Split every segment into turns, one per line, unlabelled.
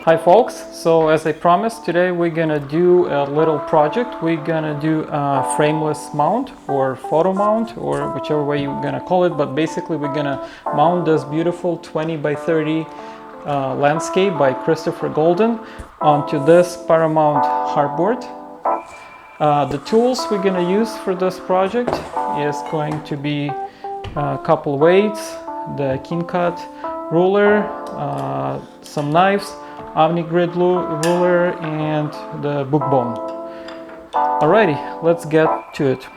Hi folks, so as I promised, today we're gonna do a little project. We're gonna do a frameless mount or photo mount or whichever way you're gonna call it, but basically we're gonna mount this beautiful 20 by 30 landscape by Christopher Golden onto this paramount hardboard. The tools we're gonna use for this project is going to be a couple weights, the keen cut ruler, some knives, Omni grid ruler, and the book bone. Alrighty, let's get to it.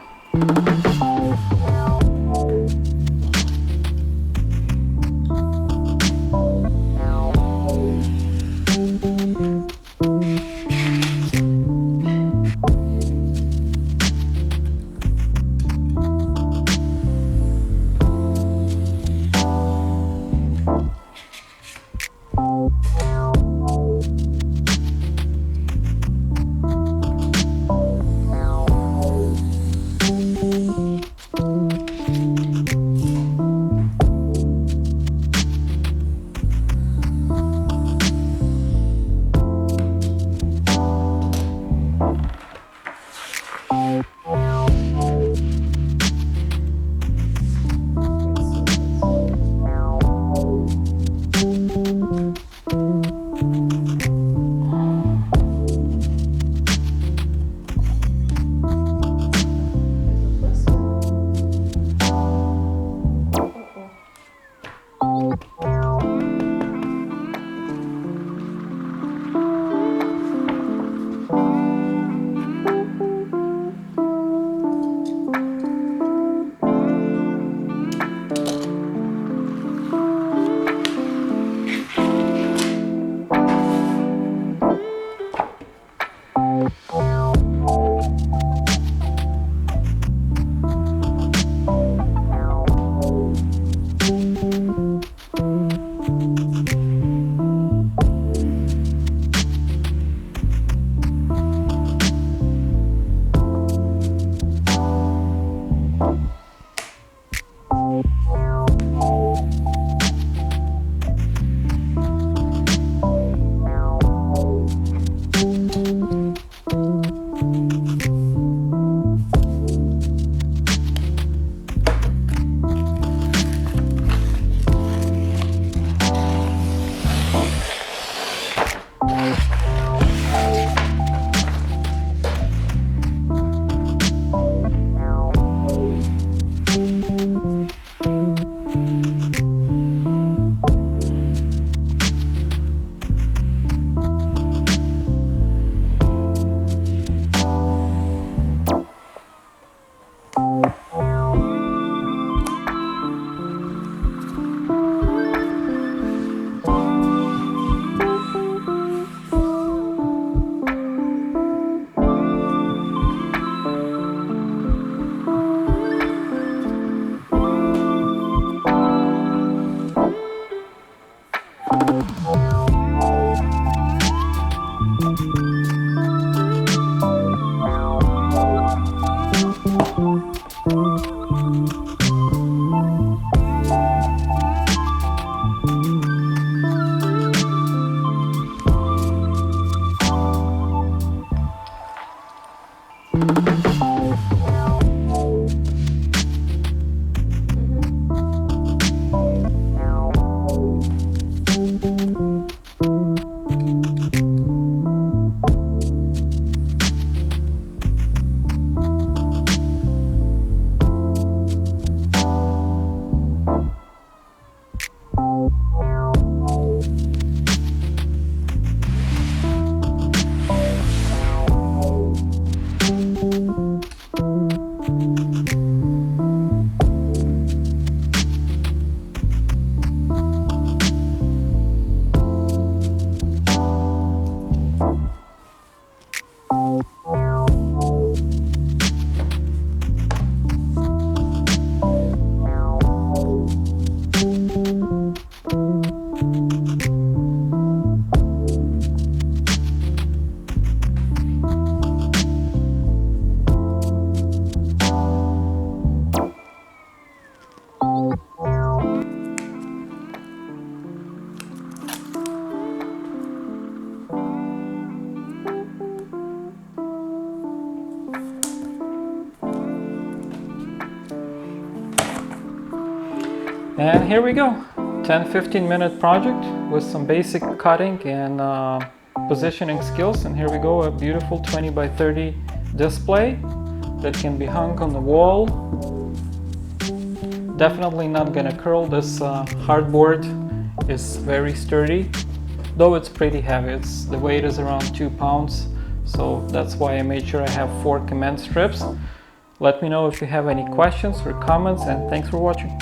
And here we go, 10-15 minute project with some basic cutting and positioning skills. And here we go, a beautiful 20 by 30 display that can be hung on the wall. Definitely not gonna curl. This hardboard is very sturdy, though it's pretty heavy. The weight is around 2 pounds, so that's why I made sure I have 4 command strips. Let me know if you have any questions or comments, and thanks for watching.